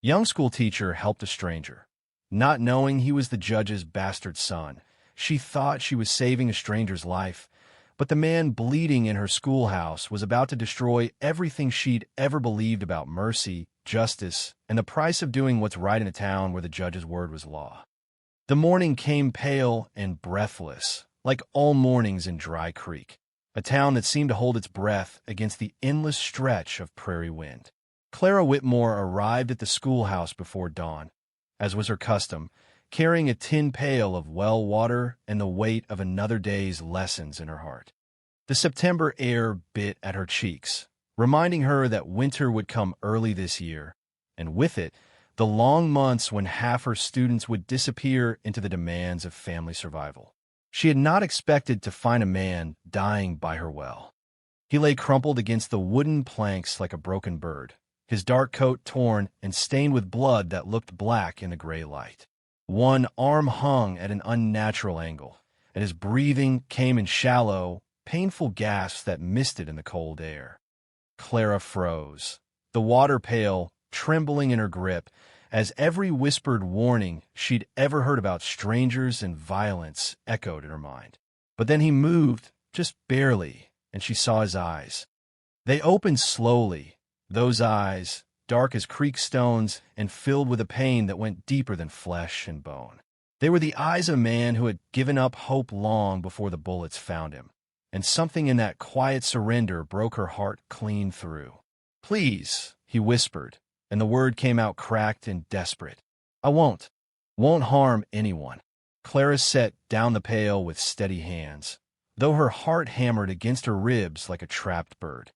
Young schoolteacher helped a stranger. Not knowing he was the judge's bastard son, she thought she was saving a stranger's life, but the man bleeding in her schoolhouse was about to destroy everything she'd ever believed about mercy, justice, and the price of doing what's right in a town where the judge's word was law. The morning came pale and breathless, like all mornings in Dry Creek, a town that seemed to hold its breath against the endless stretch of prairie wind. Clara Whitmore arrived at the schoolhouse before dawn, as was her custom, carrying a tin pail of well water and the weight of another day's lessons in her heart. The September air bit at her cheeks, reminding her that winter would come early this year, and with it, the long months when half her students would disappear into the demands of family survival. She had not expected to find a man dying by her well. He lay crumpled against the wooden planks like a broken bird, his dark coat torn and stained with blood that looked black in the gray light. One arm hung at an unnatural angle, and his breathing came in shallow, painful gasps that misted in the cold air. Clara froze, the water pail trembling in her grip, as every whispered warning she'd ever heard about strangers and violence echoed in her mind. But then he moved, just barely, and she saw his eyes. They opened slowly, those eyes, dark as creek stones and filled with a pain that went deeper than flesh and bone. They were the eyes of a man who had given up hope long before the bullets found him, and something in that quiet surrender broke her heart clean through. "Please," he whispered, and the word came out cracked and desperate. "I won't harm anyone." Clara set down the pail with steady hands, though her heart hammered against her ribs like a trapped bird.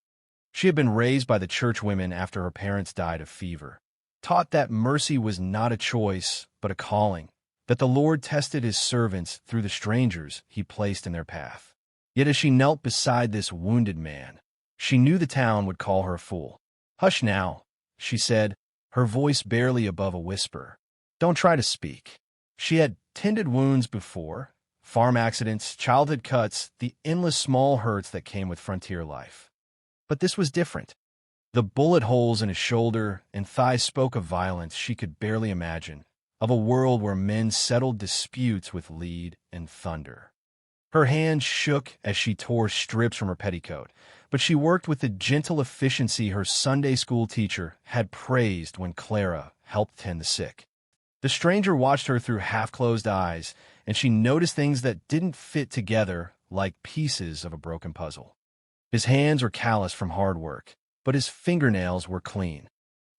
She had been raised by the church women after her parents died of fever, taught that mercy was not a choice, but a calling, that the Lord tested his servants through the strangers he placed in their path. Yet as she knelt beside this wounded man, she knew the town would call her a fool. "Hush now," she said, her voice barely above a whisper. "Don't try to speak." She had tended wounds before, farm accidents, childhood cuts, the endless small hurts that came with frontier life. But this was different. The bullet holes in his shoulder and thigh spoke of violence she could barely imagine, of a world where men settled disputes with lead and thunder. Her hand shook as she tore strips from her petticoat, but she worked with the gentle efficiency her Sunday school teacher had praised when Clara helped tend the sick. The stranger watched her through half-closed eyes, and she noticed things that didn't fit together like pieces of a broken puzzle. His hands were calloused from hard work, but his fingernails were clean.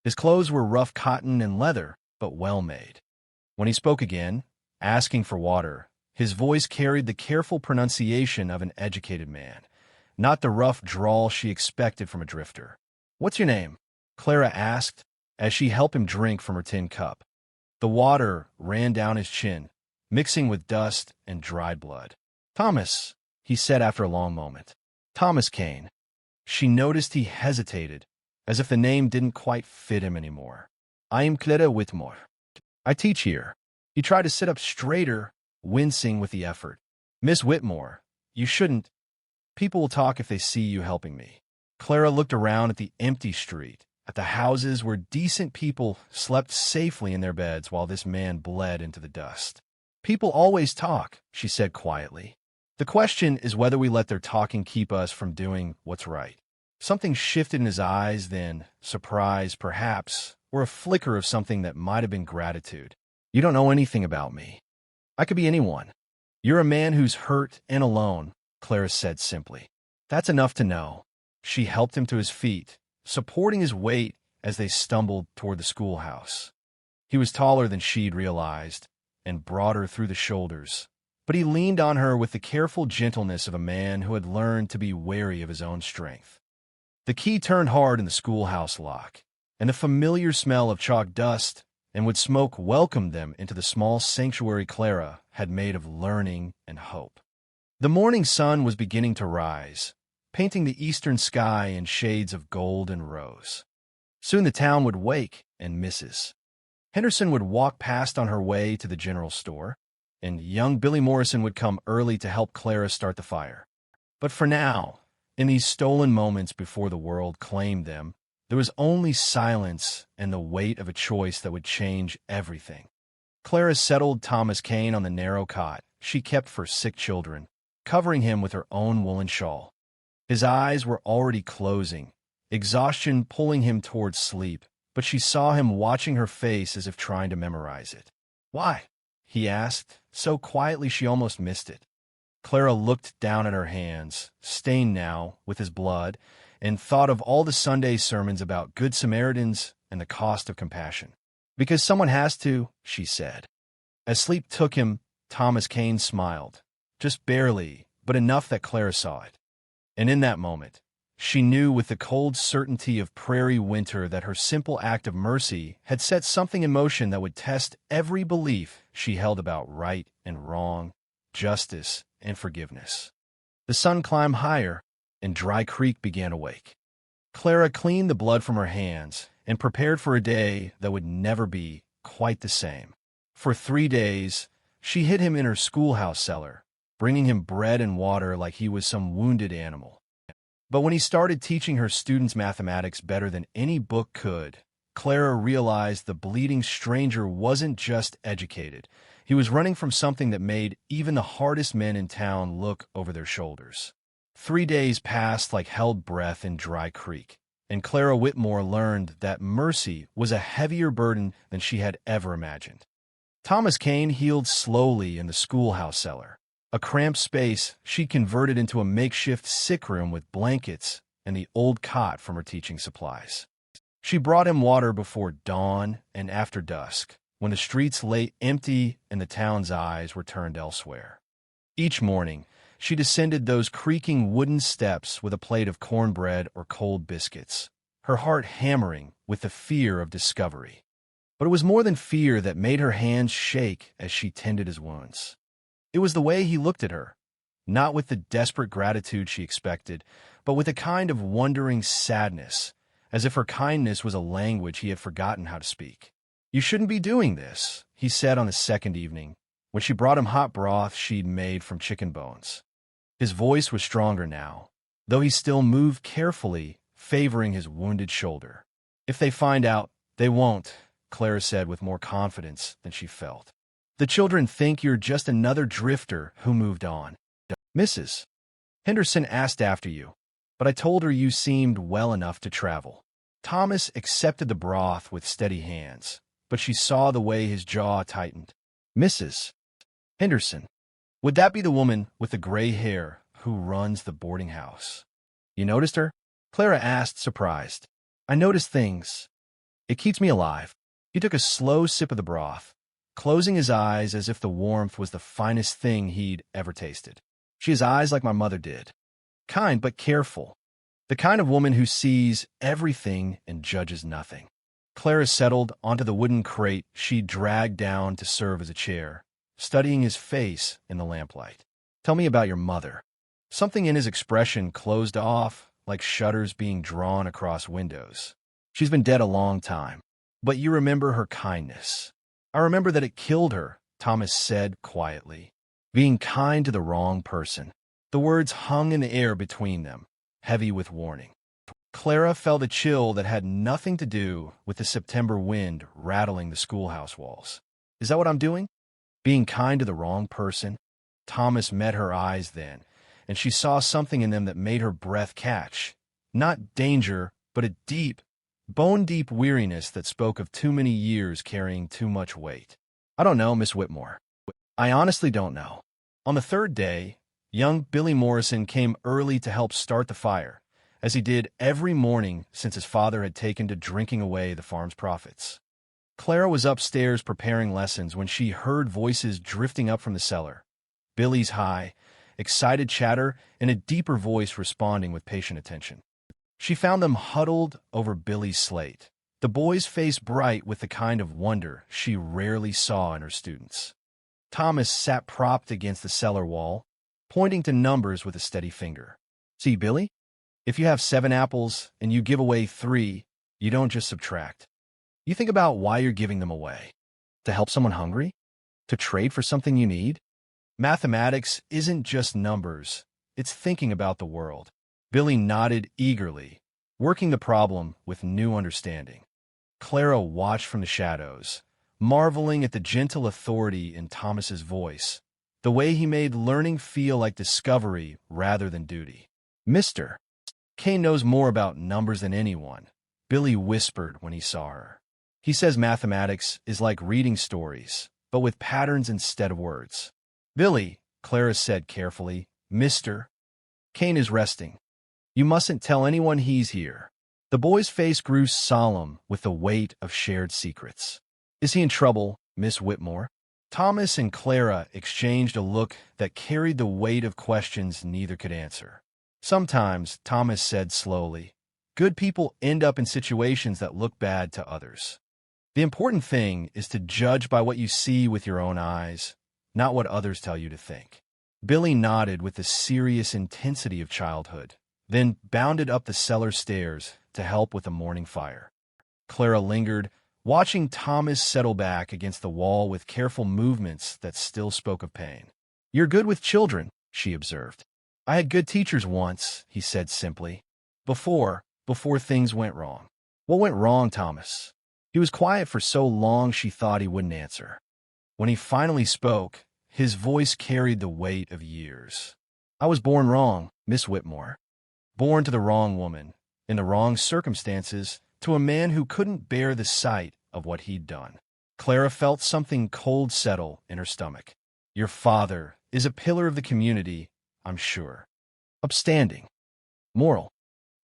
His clothes were rough cotton and leather, but well-made. When he spoke again, asking for water, his voice carried the careful pronunciation of an educated man, not the rough drawl she expected from a drifter. "What's your name?" Clara asked, as she helped him drink from her tin cup. The water ran down his chin, mixing with dust and dried blood. "Thomas," he said after a long moment. "Thomas Kane." She noticed he hesitated, as if the name didn't quite fit him anymore. "I am Clara Whitmore. I teach here." He tried to sit up straighter, wincing with the effort. "Miss Whitmore, you shouldn't. People will talk if they see you helping me." Clara looked around at the empty street, at the houses where decent people slept safely in their beds while this man bled into the dust. "People always talk," she said quietly. "The question is whether we let their talking keep us from doing what's right." Something shifted in his eyes then, surprise, perhaps, or a flicker of something that might have been gratitude. "You don't know anything about me. I could be anyone. You're a man who's hurt and alone," Clara said simply. "That's enough to know." She helped him to his feet, supporting his weight as they stumbled toward the schoolhouse. He was taller than she'd realized, and broader through the shoulders, but he leaned on her with the careful gentleness of a man who had learned to be wary of his own strength. The key turned hard in the schoolhouse lock, and the familiar smell of chalk dust and wood smoke welcomed them into the small sanctuary Clara had made of learning and hope. The morning sun was beginning to rise, painting the eastern sky in shades of gold and rose. Soon the town would wake, and Mrs. Henderson would walk past on her way to the general store, and young Billy Morrison would come early to help Clara start the fire. But for now, in these stolen moments before the world claimed them, There was only silence and the weight of a choice that would change everything. Clara settled Thomas Kane on the narrow cot she kept for sick children, covering him with her own woolen shawl. His eyes were already closing, exhaustion pulling him towards sleep, but she saw him watching her face as if trying to memorize it. "Why?" he asked, so quietly she almost missed it. Clara looked down at her hands, stained now with his blood, and thought of all the Sunday sermons about Good Samaritans and the cost of compassion. "Because someone has to," she said. As sleep took him, Thomas Kane smiled, just barely, but enough that Clara saw it. And in that moment, she knew with the cold certainty of prairie winter that her simple act of mercy had set something in motion that would test every belief she held about right and wrong, justice and forgiveness. The sun climbed higher, and Dry Creek began to wake. Clara cleaned the blood from her hands and prepared for a day that would never be quite the same. For 3 days, she hid him in her schoolhouse cellar, bringing him bread and water like he was some wounded animal. But when he started teaching her students mathematics better than any book could, Clara realized the bleeding stranger wasn't just educated. He was running from something that made even the hardest men in town look over their shoulders. 3 days passed like held breath in Dry Creek, and Clara Whitmore learned that mercy was a heavier burden than she had ever imagined. Thomas Kane healed slowly in the schoolhouse cellar, a cramped space she converted into a makeshift sick room with blankets and the old cot from her teaching supplies. She brought him water before dawn and after dusk, when the streets lay empty and the town's eyes were turned elsewhere. Each morning, she descended those creaking wooden steps with a plate of cornbread or cold biscuits, her heart hammering with the fear of discovery. But it was more than fear that made her hands shake as she tended his wounds. It was the way he looked at her, not with the desperate gratitude she expected, but with a kind of wondering sadness, as if her kindness was a language he had forgotten how to speak. "You shouldn't be doing this," he said on the second evening, when she brought him hot broth she'd made from chicken bones. His voice was stronger now, though he still moved carefully, favoring his wounded shoulder. "If they find out, they won't," Clara said with more confidence than she felt. "The children think you're just another drifter who moved on." "Mrs. Henderson asked after you, but I told her you seemed well enough to travel." Thomas accepted the broth with steady hands, but she saw the way his jaw tightened. "Mrs. Henderson, would that be the woman with the gray hair who runs the boarding house?" "You noticed her?" Clara asked, surprised. "I noticed things. It keeps me alive." He took a slow sip of the broth, closing his eyes as if the warmth was the finest thing he'd ever tasted. "She has eyes like my mother did. Kind but careful. The kind of woman who sees everything and judges nothing." Clara settled onto the wooden crate she dragged down to serve as a chair, studying his face in the lamplight. "Tell me about your mother." Something in his expression closed off, like shutters being drawn across windows. "She's been dead a long time. But you remember her kindness." "I remember that it killed her," Thomas said quietly. "Being kind to the wrong person." The words hung in the air between them, heavy with warning. Clara felt a chill that had nothing to do with the September wind rattling the schoolhouse walls. "Is that what I'm doing? Being kind to the wrong person?" Thomas met her eyes then, and she saw something in them that made her breath catch. Not danger, but a deep, bone-deep weariness that spoke of too many years carrying too much weight. "I don't know, Miss Whitmore. I honestly don't know." On the third day, young Billy Morrison came early to help start the fire, as he did every morning since his father had taken to drinking away the farm's profits. Clara was upstairs preparing lessons when she heard voices drifting up from the cellar. Billy's high, excited chatter and a deeper voice responding with patient attention. She found them huddled over Billy's slate, the boy's face bright with the kind of wonder she rarely saw in her students. Thomas sat propped against the cellar wall, pointing to numbers with a steady finger. "See, Billy? If you have 7 apples and you give away 3, you don't just subtract. You think about why you're giving them away. To help someone hungry? To trade for something you need? Mathematics isn't just numbers. It's thinking about the world." Billy nodded eagerly, working the problem with new understanding. Clara watched from the shadows, marveling at the gentle authority in Thomas's voice, the way he made learning feel like discovery rather than duty. Mr. Kane knows more about numbers than anyone, Billy whispered when he saw her. He says mathematics is like reading stories, but with patterns instead of words. Billy, Clara said carefully, Mr. Kane is resting. You mustn't tell anyone he's here. The boy's face grew solemn with the weight of shared secrets. Is he in trouble, Miss Whitmore? Thomas and Clara exchanged a look that carried the weight of questions neither could answer. Sometimes, Thomas said slowly, good people end up in situations that look bad to others. The important thing is to judge by what you see with your own eyes, not what others tell you to think. Billy nodded with the serious intensity of childhood, then bounded up the cellar stairs to help with the morning fire. Clara lingered, watching Thomas settle back against the wall with careful movements that still spoke of pain. You're good with children, she observed. I had good teachers once, he said simply. Before things went wrong. What went wrong, Thomas? He was quiet for so long she thought he wouldn't answer. When he finally spoke, his voice carried the weight of years. I was born wrong, Miss Whitmore. Born to the wrong woman, in the wrong circumstances, to a man who couldn't bear the sight of what he'd done. Clara felt something cold settle in her stomach. Your father is a pillar of the community, I'm sure. Upstanding. Moral.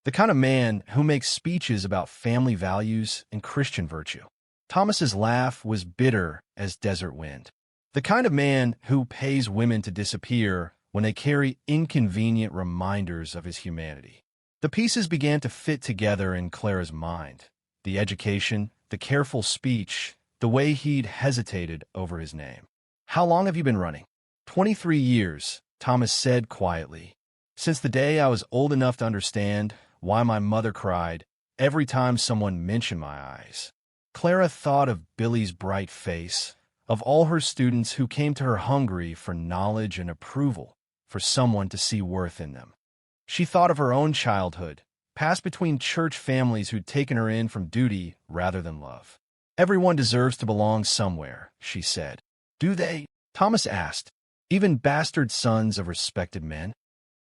The kind of man who makes speeches about family values and Christian virtue. Thomas's laugh was bitter as desert wind. The kind of man who pays women to disappear when they carry inconvenient reminders of his humanity. The pieces began to fit together in Clara's mind. The education, the careful speech, the way he'd hesitated over his name. How long have you been running? 23 years, Thomas said quietly. Since the day I was old enough to understand why my mother cried every time someone mentioned my eyes. Clara thought of Billy's bright face, of all her students who came to her hungry for knowledge and approval, for someone to see worth in them. She thought of her own childhood, passed between church families who'd taken her in from duty rather than love. Everyone deserves to belong somewhere, she said. Do they? Thomas asked. Even bastard sons of respected men?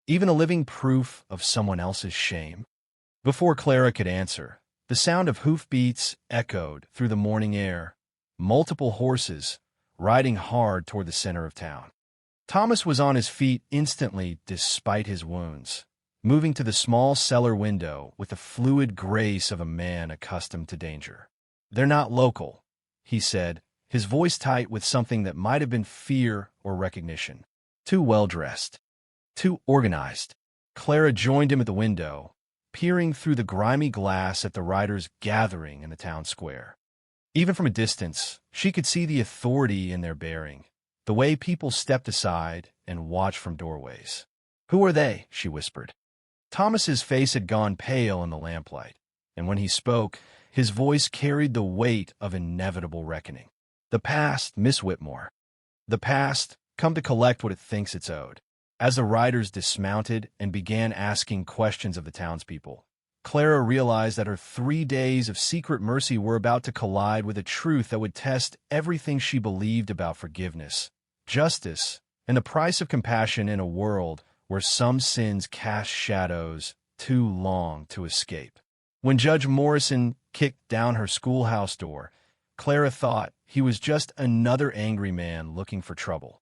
Even a living proof of someone else's shame? Before Clara could answer, the sound of hoofbeats echoed through the morning air, multiple horses riding hard toward the center of town. Thomas was on his feet instantly despite his wounds, moving to the small cellar window with the fluid grace of a man accustomed to danger. They're not local, he said, his voice tight with something that might have been fear or recognition. Too well-dressed. Too organized. Clara joined him at the window, peering through the grimy glass at the riders gathering in the town square. Even from a distance, she could see the authority in their bearing, the way people stepped aside and watched from doorways. Who are they? She whispered. Thomas's face had gone pale in the lamplight, and when he spoke, his voice carried the weight of inevitable reckoning. The past, Miss Whitmore. The past, come to collect what it thinks it's owed. As the riders dismounted and began asking questions of the townspeople, Clara realized that her 3 days of secret mercy were about to collide with a truth that would test everything she believed about forgiveness, justice, and the price of compassion in a world where some sins cast shadows too long to escape. When Judge Morrison kicked down her schoolhouse door, Clara thought he was just another angry man looking for trouble.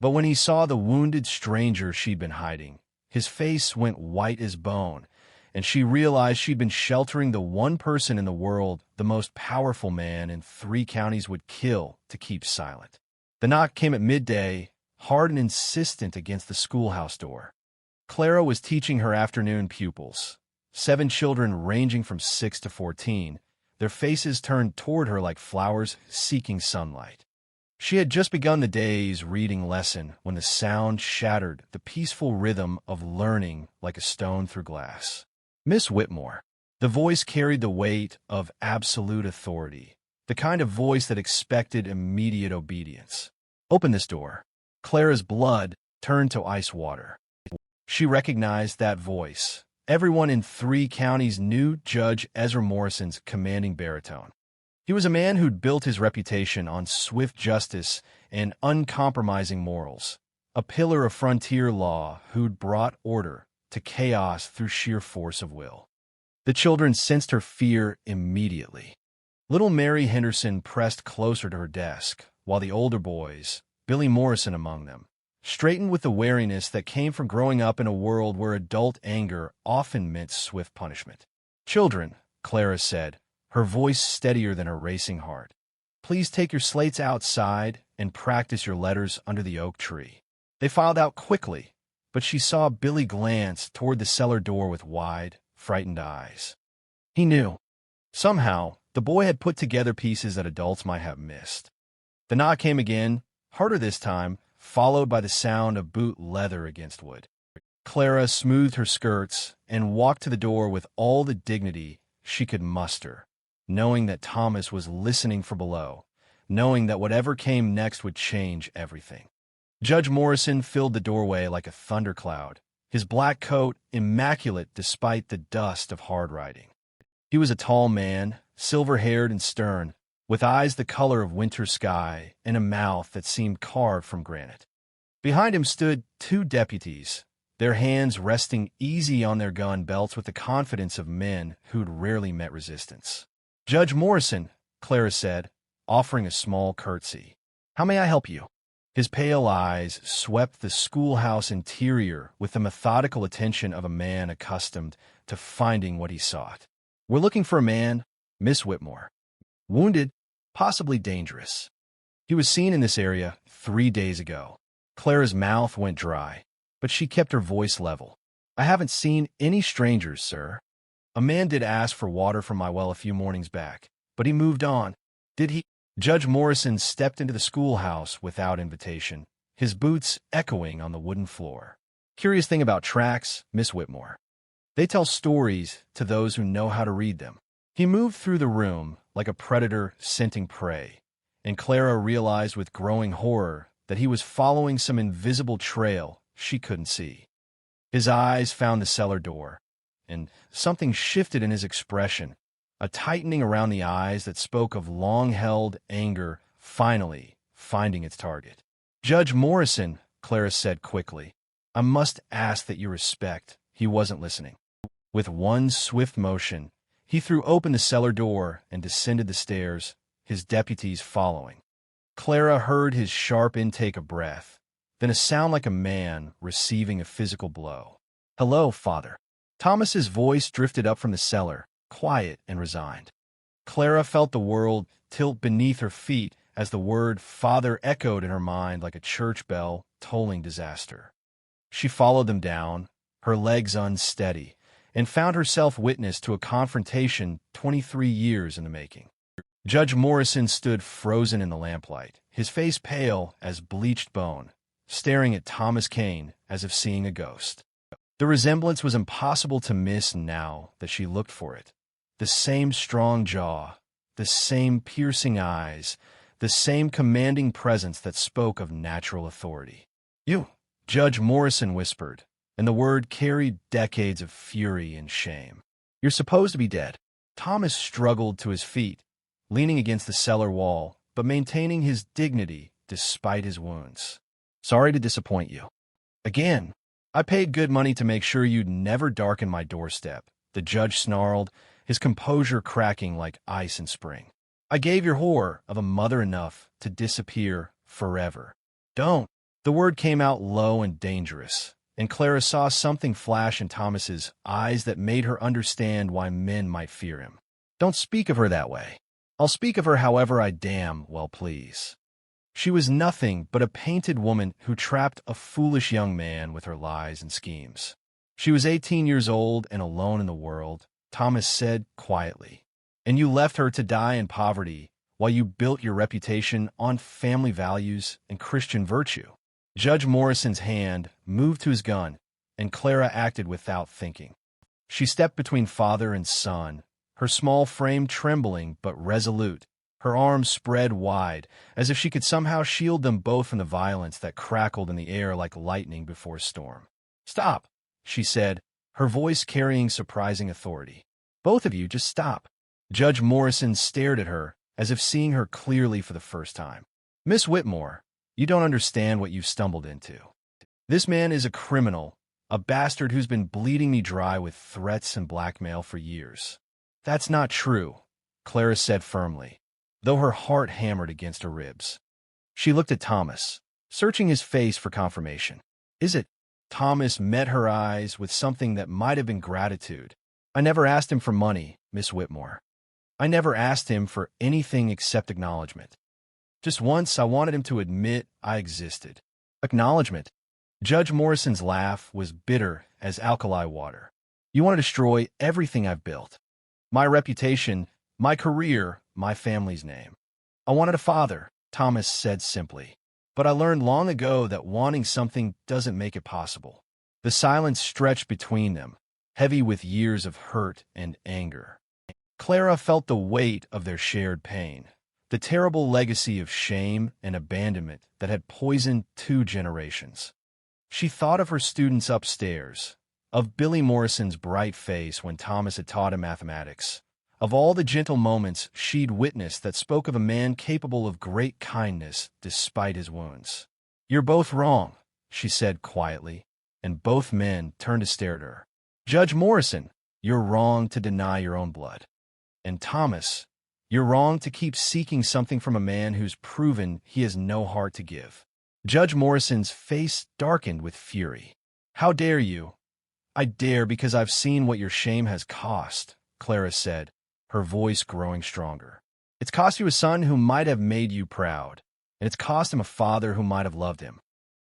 But when he saw the wounded stranger she'd been hiding, his face went white as bone, and she realized she'd been sheltering the one person in the world the most powerful man in 3 counties would kill to keep silent. The knock came at midday, hard and insistent against the schoolhouse door. Clara was teaching her afternoon pupils, 7 children ranging from 6 to 14, their faces turned toward her like flowers seeking sunlight. She had just begun the day's reading lesson when the sound shattered the peaceful rhythm of learning like a stone through glass. Miss Whitmore. The voice carried the weight of absolute authority, the kind of voice that expected immediate obedience. Open this door. Clara's blood turned to ice water. She recognized that voice, Everyone in 3 counties knew Judge Ezra Morrison's commanding baritone. He was a man who'd built his reputation on swift justice and uncompromising morals, a pillar of frontier law who'd brought order to chaos through sheer force of will. The children sensed her fear immediately. Little Mary Henderson pressed closer to her desk, while the older boys, Billy Morrison among them, straightened with the wariness that came from growing up in a world where adult anger often meant swift punishment. "Children," Clara said, her voice steadier than her racing heart, "please take your slates outside and practice your letters under the oak tree." They filed out quickly, but she saw Billy glance toward the cellar door with wide, frightened eyes. He knew. Somehow, the boy had put together pieces that adults might have missed. The knock came again, harder this time, followed by the sound of boot leather against wood. Clara smoothed her skirts and walked to the door with all the dignity she could muster, knowing that Thomas was listening from below, knowing that whatever came next would change everything. Judge Morrison filled the doorway like a thundercloud, his black coat immaculate despite the dust of hard riding. He was a tall man, silver-haired and stern, with eyes the color of winter sky and a mouth that seemed carved from granite. Behind him stood 2 deputies, their hands resting easy on their gun belts with the confidence of men who'd rarely met resistance. "Judge Morrison," Clara said, offering a small curtsy. "How may I help you?" His pale eyes swept the schoolhouse interior with the methodical attention of a man accustomed to finding what he sought. "We're looking for a man, Miss Whitmore. Wounded, possibly dangerous. He was seen in this area 3 days ago." Clara's mouth went dry, but she kept her voice level. "I haven't seen any strangers, sir. A man did ask for water from my well a few mornings back, but he moved on." "Did he?" Judge Morrison stepped into the schoolhouse without invitation, his boots echoing on the wooden floor. "Curious thing about tracks, Miss Whitmore. They tell stories to those who know how to read them." He moved through the room like a predator scenting prey, and Clara realized with growing horror that he was following some invisible trail she couldn't see. His eyes found the cellar door, and something shifted in his expression, a tightening around the eyes that spoke of long-held anger finally finding its target. "Judge Morrison," Clara said quickly, "I must ask that you respect." He wasn't listening. With one swift motion, he threw open the cellar door and descended the stairs, his deputies following. Clara heard his sharp intake of breath, then a sound like a man receiving a physical blow. "Hello, Father." Thomas's voice drifted up from the cellar, quiet and resigned. Clara felt the world tilt beneath her feet as the word "father" echoed in her mind like a church bell tolling disaster. She followed them down, her legs unsteady, and found herself witness to a confrontation 23 years in the making. Judge Morrison stood frozen in the lamplight, his face pale as bleached bone, staring at Thomas Kane as if seeing a ghost. The resemblance was impossible to miss now that she looked for it. The same strong jaw, the same piercing eyes, the same commanding presence that spoke of natural authority. "You," Judge Morrison whispered, and the word carried decades of fury and shame. "You're supposed to be dead." Thomas struggled to his feet, leaning against the cellar wall, but maintaining his dignity despite his wounds. "Sorry to disappoint you. Again, I paid good money to make sure you'd never darken my doorstep," the judge snarled, his composure cracking like ice in spring. "I gave your whore of a mother enough to disappear forever." "Don't." The word came out low and dangerous, and Clara saw something flash in Thomas's eyes that made her understand why men might fear him. "Don't speak of her that way." "I'll speak of her however I damn well please." She was nothing but a painted woman who trapped a foolish young man with her lies and schemes. She was 18 years old and alone in the world, Thomas said quietly. "And you left her to die in poverty while you built your reputation on family values and Christian virtue." Judge Morrison's hand moved to his gun, and Clara acted without thinking. She stepped between father and son, her small frame trembling but resolute, her arms spread wide, as if she could somehow shield them both from the violence that crackled in the air like lightning before a storm. "Stop," she said, her voice carrying surprising authority. "Both of you, just stop." Judge Morrison stared at her, as if seeing her clearly for the first time. "Miss Whitmore, you don't understand what you've stumbled into. This man is a criminal, a bastard who's been bleeding me dry with threats and blackmail for years." "That's not true," Clara said firmly, though her heart hammered against her ribs. She looked at Thomas, searching his face for confirmation. "Is it?" Thomas met her eyes with something that might have been gratitude. "I never asked him for money, Miss Whitmore. I never asked him for anything except acknowledgement. Just once I wanted him to admit I existed." "Acknowledgement?" Judge Morrison's laugh was bitter as alkali water. "You want to destroy everything I've built. My reputation, my career, my family's name." "I wanted a father," Thomas said simply. "But I learned long ago that wanting something doesn't make it possible." The silence stretched between them, heavy with years of hurt and anger. Clara felt the weight of their shared pain, the terrible legacy of shame and abandonment that had poisoned 2 generations. She thought of her students upstairs, of Billy Morrison's bright face when Thomas had taught him mathematics, of all the gentle moments she'd witnessed that spoke of a man capable of great kindness despite his wounds. "You're both wrong," she said quietly, and both men turned to stare at her. "Judge Morrison, you're wrong to deny your own blood. And Thomas, you're wrong to keep seeking something from a man who's proven he has no heart to give." Judge Morrison's face darkened with fury. "How dare you?" "I dare because I've seen what your shame has cost," Clara said, her voice growing stronger. "It's cost you a son who might have made you proud, and it's cost him a father who might have loved him.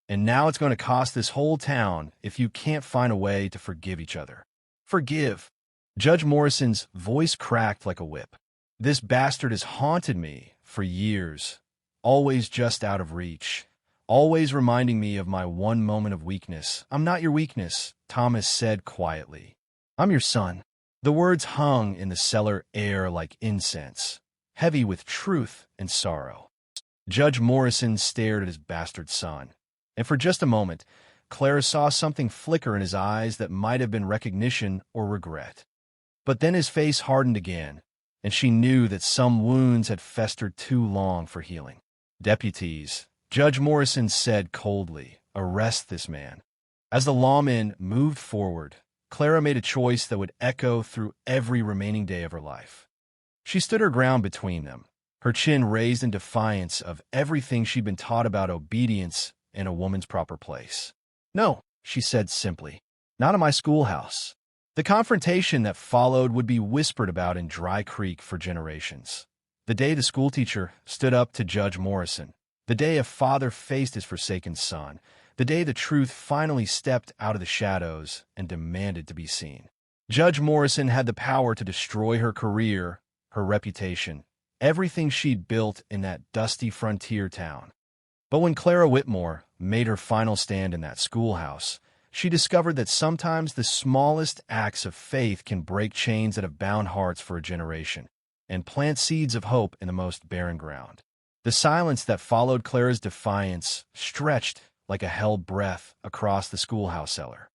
And now it's going to cost this whole town if you can't find a way to forgive each other." "Forgive?" Judge Morrison's voice cracked like a whip. "This bastard has haunted me for years, always just out of reach, always reminding me of my one moment of weakness." "I'm not your weakness," Thomas said quietly. "I'm your son." The words hung in the cellar air like incense, heavy with truth and sorrow. Judge Morrison stared at his bastard son, and for just a moment, Clara saw something flicker in his eyes that might have been recognition or regret. But then his face hardened again, and she knew that some wounds had festered too long for healing. "Deputies," Judge Morrison said coldly, "arrest this man." As the lawmen moved forward, Clara made a choice that would echo through every remaining day of her life. She stood her ground between them, her chin raised in defiance of everything she'd been taught about obedience and a woman's proper place. "No," she said simply, "not in my schoolhouse." The confrontation that followed would be whispered about in Dry Creek for generations. The day the schoolteacher stood up to Judge Morrison, the day a father faced his forsaken son, the day the truth finally stepped out of the shadows and demanded to be seen. Judge Morrison had the power to destroy her career, her reputation, everything she'd built in that dusty frontier town. But when Clara Whitmore made her final stand in that schoolhouse, she discovered that sometimes the smallest acts of faith can break chains that have bound hearts for a generation and plant seeds of hope in the most barren ground. The silence that followed Clara's defiance stretched like a held breath across the schoolhouse cellar.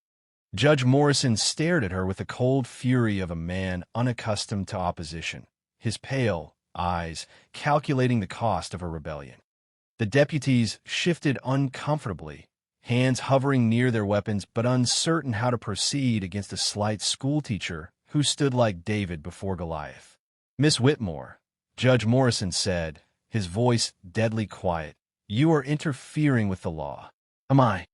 Judge Morrison stared at her with the cold fury of a man unaccustomed to opposition, his pale eyes calculating the cost of her rebellion. The deputies shifted uncomfortably, hands hovering near their weapons but uncertain how to proceed against a slight schoolteacher who stood like David before Goliath. "Miss Whitmore," Judge Morrison said, his voice deadly quiet, "you are interfering with the law." "Am I?"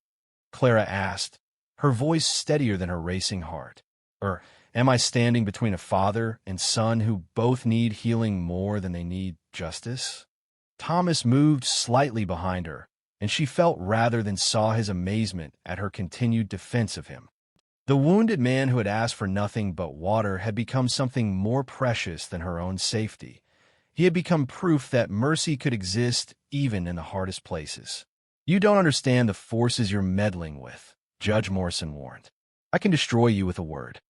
Clara asked, her voice steadier than her racing heart. "Or am I standing between a father and son who both need healing more than they need justice?" Thomas moved slightly behind her, and she felt rather than saw his amazement at her continued defense of him. The wounded man who had asked for nothing but water had become something more precious than her own safety. He had become proof that mercy could exist even in the hardest places. "You don't understand the forces you're meddling with," Judge Morrison warned. "I can destroy you with a word.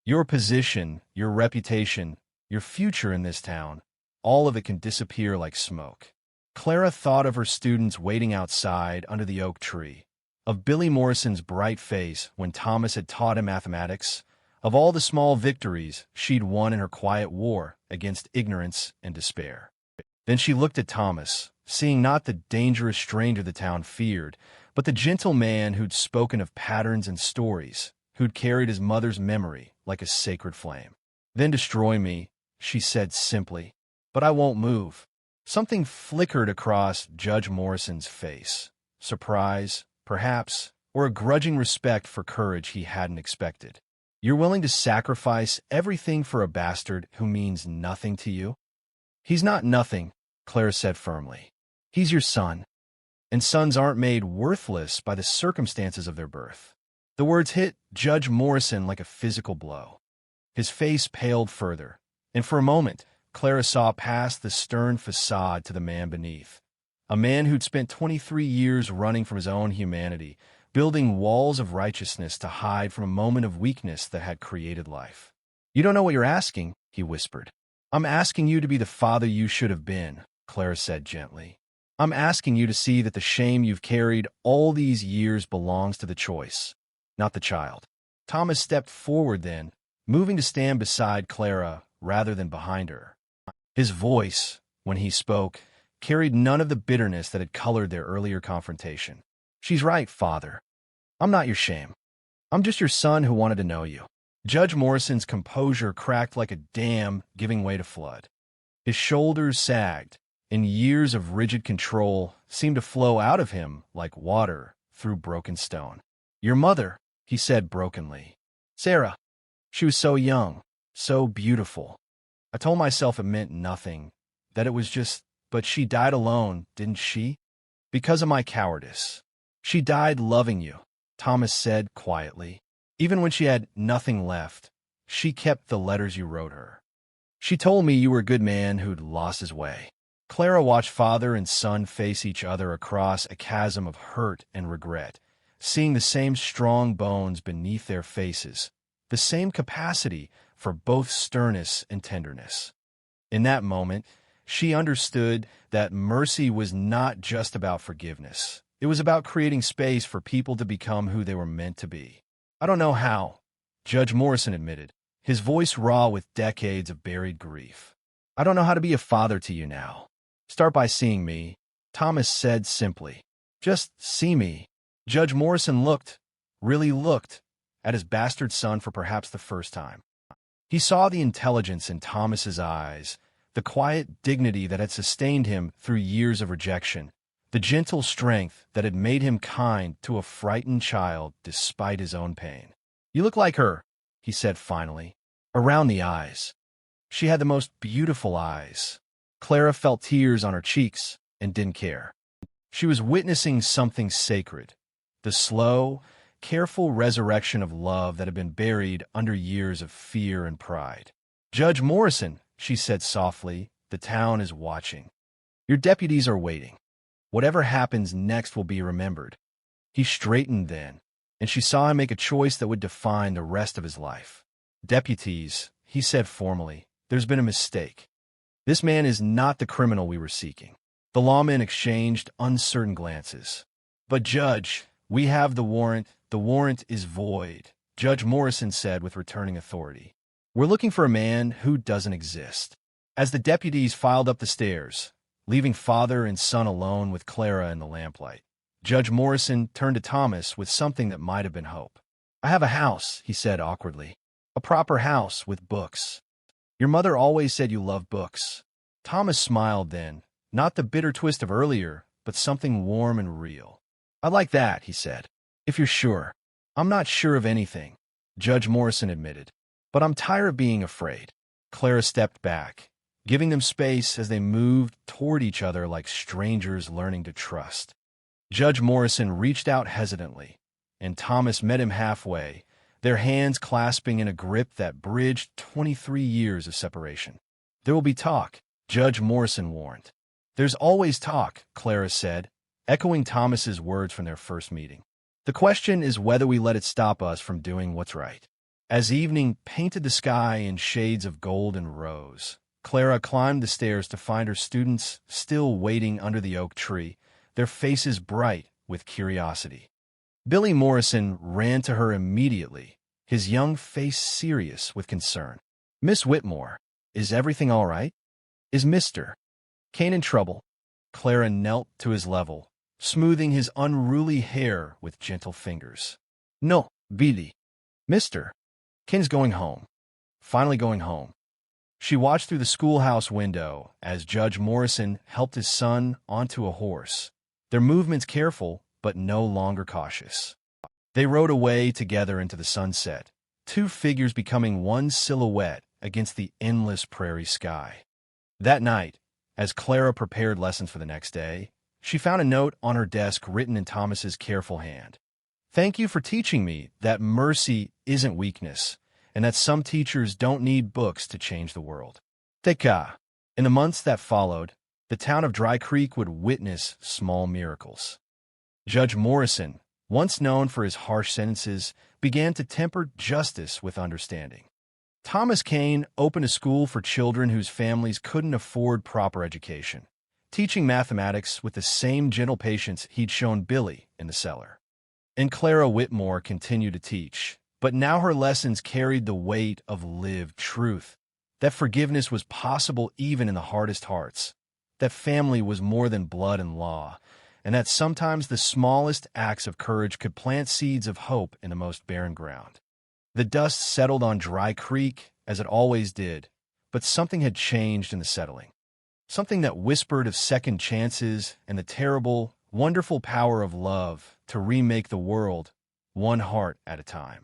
Your position, your reputation, your future in this town, all of it can disappear like smoke." Clara thought of her students waiting outside under the oak tree, of Billy Morrison's bright face when Thomas had taught him mathematics, of all the small victories she'd won in her quiet war against ignorance and despair. Then she looked at Thomas, seeing not the dangerous stranger the town feared, but the gentle man who'd spoken of patterns and stories, who'd carried his mother's memory like a sacred flame. "Then destroy me," she said simply, "but I won't move." Something flickered across Judge Morrison's face. Surprise, perhaps, or a grudging respect for courage he hadn't expected. "You're willing to sacrifice everything for a bastard who means nothing to you?" "He's not nothing," Clara said firmly. "He's your son, and sons aren't made worthless by the circumstances of their birth." The words hit Judge Morrison like a physical blow. His face paled further, and for a moment, Clara saw past the stern facade to the man beneath. A man who'd spent 23 years running from his own humanity, building walls of righteousness to hide from a moment of weakness that had created life. "You don't know what you're asking," he whispered. "I'm asking you to be the father you should have been," Clara said gently. "I'm asking you to see that the shame you've carried all these years belongs to the choice, not the child." Thomas stepped forward then, moving to stand beside Clara rather than behind her. His voice, when he spoke, carried none of the bitterness that had colored their earlier confrontation. "She's right, Father. I'm not your shame. I'm just your son who wanted to know you." Judge Morrison's composure cracked like a dam giving way to flood. His shoulders sagged, and years of rigid control seemed to flow out of him like water through broken stone. "Your mother," he said brokenly. "Sarah. She was so young, so beautiful. I told myself it meant nothing, that it was just, but she died alone, didn't she? Because of my cowardice. She died loving you," Thomas said quietly. "Even when she had nothing left, she kept the letters you wrote her. She told me you were a good man who'd lost his way." Clara watched father and son face each other across a chasm of hurt and regret, seeing the same strong bones beneath their faces, the same capacity for both sternness and tenderness. In that moment, she understood that mercy was not just about forgiveness. It was about creating space for people to become who they were meant to be. "I don't know how," Judge Morrison admitted, his voice raw with decades of buried grief. "I don't know how to be a father to you now." "Start by seeing me," Thomas said simply. "Just see me." Judge Morrison looked, really looked, at his bastard son for perhaps the first time. He saw the intelligence in Thomas's eyes, the quiet dignity that had sustained him through years of rejection, the gentle strength that had made him kind to a frightened child despite his own pain. "You look like her," he said finally, "around the eyes." She had the most beautiful eyes. Clara felt tears on her cheeks and didn't care. She was witnessing something sacred, the slow, careful resurrection of love that had been buried under years of fear and pride. "Judge Morrison," she said softly, "the town is watching. Your deputies are waiting. Whatever happens next will be remembered." He straightened then, and she saw him make a choice that would define the rest of his life. "Deputies," he said formally, "there's been a mistake. This man is not the criminal we were seeking." The lawmen exchanged uncertain glances. "But Judge, we have the warrant. The warrant is void," Judge Morrison said with returning authority. "We're looking for a man who doesn't exist." As the deputies filed up the stairs, leaving father and son alone with Clara in the lamplight, Judge Morrison turned to Thomas with something that might have been hope. "I have a house," he said awkwardly. "A proper house with books. Your mother always said you loved books." Thomas smiled then, not the bitter twist of earlier, but something warm and real. "I like that," he said. "If you're sure." "I'm not sure of anything," Judge Morrison admitted. "But I'm tired of being afraid." Clara stepped back, giving them space as they moved toward each other like strangers learning to trust. Judge Morrison reached out hesitantly, and Thomas met him halfway, their hands clasping in a grip that bridged 23 years of separation. "There will be talk," Judge Morrison warned. "There's always talk," Clara said, echoing Thomas's words from their first meeting. "The question is whether we let it stop us from doing what's right." As evening painted the sky in shades of gold and rose, Clara climbed the stairs to find her students still waiting under the oak tree, their faces bright with curiosity. Billy Morrison ran to her immediately, his young face serious with concern. "Miss Whitmore, is everything all right? Is Mr. Kane in trouble?" Clara knelt to his level, smoothing his unruly hair with gentle fingers. "No, Billy. Mr. Kane's going home. Finally going home." She watched through the schoolhouse window as Judge Morrison helped his son onto a horse, their movements careful but no longer cautious. They rode away together into the sunset, two figures becoming one silhouette against the endless prairie sky. That night, as Clara prepared lessons for the next day, she found a note on her desk written in Thomas's careful hand. "Thank you for teaching me that mercy isn't weakness, and that some teachers don't need books to change the world." Teka. In the months that followed, the town of Dry Creek would witness small miracles. Judge Morrison, once known for his harsh sentences, began to temper justice with understanding. Thomas Kane opened a school for children whose families couldn't afford proper education, teaching mathematics with the same gentle patience he'd shown Billy in the cellar. And Clara Whitmore continued to teach, but now her lessons carried the weight of lived truth, that forgiveness was possible even in the hardest hearts, that family was more than blood and law, and that sometimes the smallest acts of courage could plant seeds of hope in the most barren ground. The dust settled on Dry Creek, as it always did, but something had changed in the settling. Something that whispered of second chances and the terrible, wonderful power of love to remake the world, one heart at a time.